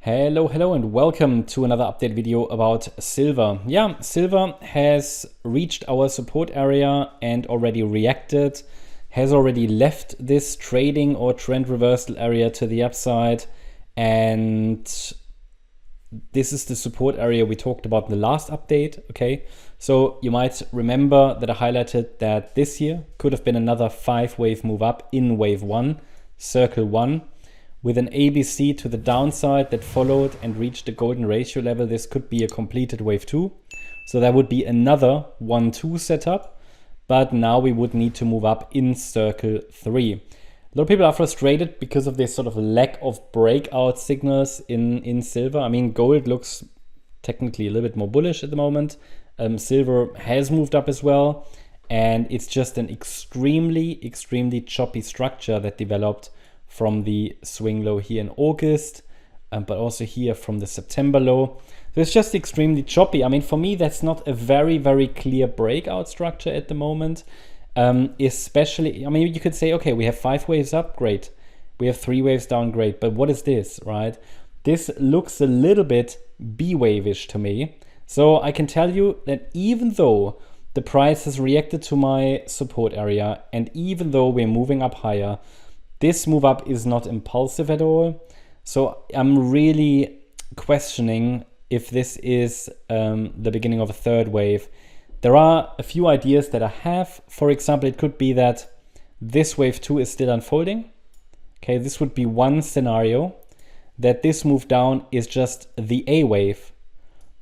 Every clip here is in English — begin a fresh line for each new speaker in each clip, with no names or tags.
Hello and welcome to another update video about silver. Yeah, silver has reached our support area and already reacted, has already left this trading or trend reversal area to the upside, and this is the support area we talked about in the last update. Okay, so you might remember that I highlighted that this here could have been another 5-wave move up in wave 1, circle 1, with an ABC to the downside that followed and reached the golden ratio level. This could be a completed wave 2. So that would be another 1-2 setup, but now we would need to move up in circle 3. A lot of people are frustrated because of this sort of lack of breakout signals in silver. I mean, gold looks technically a little bit more bullish at the moment. Silver has moved up as well, and it's just an extremely choppy structure that developed from the swing low here in August, but also here from the September low. So it's just extremely choppy. I mean, for me, that's not a very clear breakout structure at the moment. Especially, I mean, you could say, okay, we have 5 waves up, great. We have 3 waves down, great. But what is this, right? This looks a little bit B-wave-ish to me. So I can tell you that even though the price has reacted to my support area, and even though we're moving up higher, this move up is not impulsive at all. So I'm really questioning if this is the beginning of a 3rd wave. There are a few ideas that I have. For example, it could be that this wave 2 is still unfolding. Okay, this would be one scenario, that this move down is just the A wave.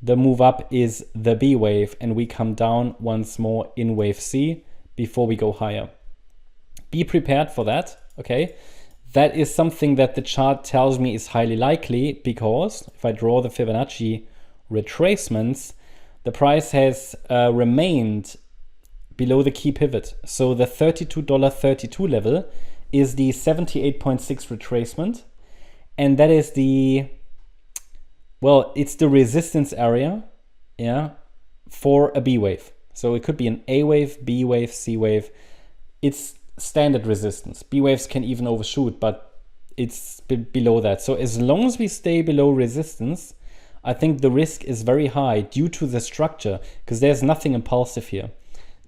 The move up is the B wave, and we come down once more in wave C before we go higher. Be prepared for that. Okay, that is something that the chart tells me is highly likely, because if I draw the Fibonacci retracements, the price has remained below the key pivot. So the $32.32 level is the 78.6 retracement, and that is the, well, it's the resistance area, yeah, for a B wave. So it could be an A wave, B wave, C wave. It's standard resistance. B waves can even overshoot, but it's below that. So as long as we stay below resistance, I think the risk is very high due to the structure, because there's nothing impulsive here.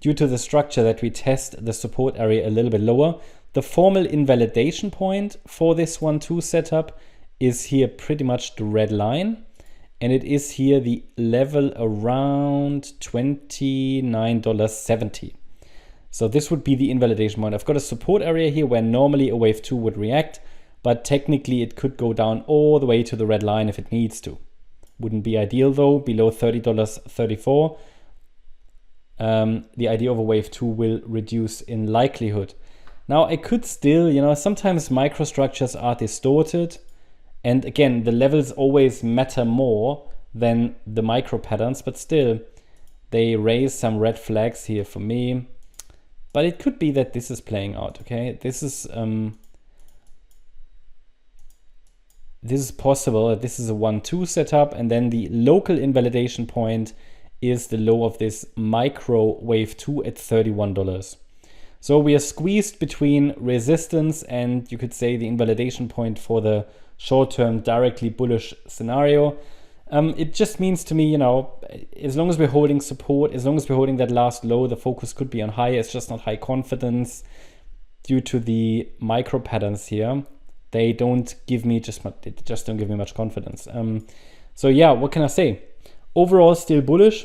Due to the structure that we test the support area a little bit lower. The formal invalidation point for this 1-2 setup is here pretty much the red line, and it is here the level around $29.70. So this would be the invalidation point. I've got a support area here where normally a wave 2 would react, but technically it could go down all the way to the red line if it needs to. Wouldn't be ideal though, below $30.34. The idea of a wave 2 will reduce in likelihood. Now I could still, sometimes microstructures are distorted. And again, the levels always matter more than the micro patterns, but still they raise some red flags here for me. But it could be that this is playing out, okay? This is possible. This is a 1-2 setup, and then the local invalidation point is the low of this micro wave 2 at $31. So we are squeezed between resistance and, you could say, the invalidation point for the short-term directly bullish scenario. It just means to me, as long as we're holding support, as long as we're holding that last low, the focus could be on high. It's just not high confidence due to the micro patterns here. They don't give me they just don't give me much confidence. So yeah, what can I say? Overall, still bullish.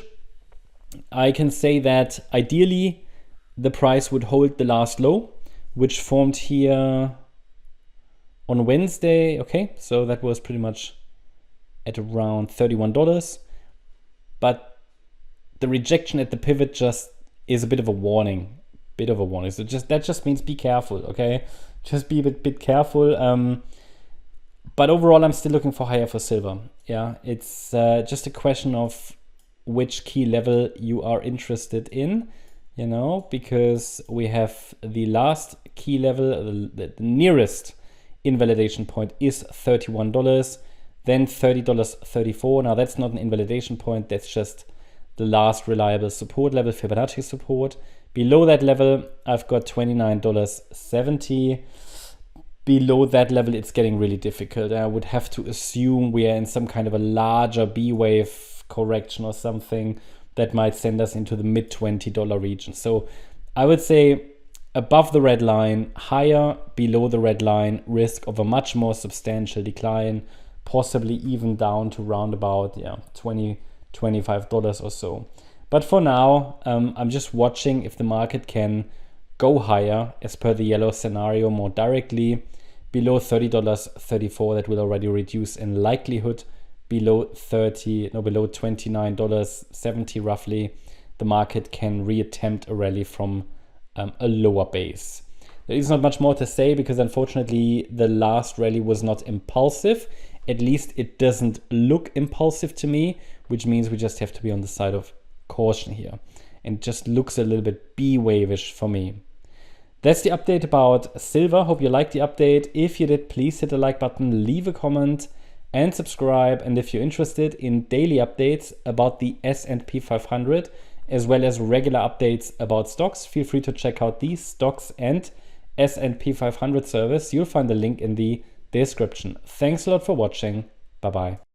I can say that ideally the price would hold the last low, which formed here on Wednesday. Okay, so that was pretty much at around $31, but the rejection at the pivot just is a bit of a warning. So that just means be careful, okay? Just be a bit careful. But overall, I'm still looking for higher for silver. Yeah, it's just a question of which key level you are interested in, because we have the last key level, the nearest invalidation point is $31. Then $30.34. Now that's not an invalidation point, that's just the last reliable support level, Fibonacci support. Below that level, I've got $29.70. below that level, it's getting really difficult. I would have to assume we are in some kind of a larger B wave correction or something that might send us into the mid $20 region. So I would say above the red line, higher, below the red line, risk of a much more substantial decline, possibly even down to around about $20, $25 or so. But for now, I'm just watching if the market can go higher as per the yellow scenario more directly. Below $30.34, that will already reduce in likelihood. Below $29.70 roughly, the market can reattempt a rally from a lower base. There is not much more to say because unfortunately the last rally was not impulsive. At least it doesn't look impulsive to me, which means we just have to be on the side of caution here. And it just looks a little bit B-wave-ish for me. That's the update about silver. Hope you liked the update. If you did, please hit the like button, leave a comment and subscribe. And if you're interested in daily updates about the S&P 500, as well as regular updates about stocks, feel free to check out the stocks and S&P 500 service. You'll find the link in the description. Thanks a lot for watching. Bye-bye.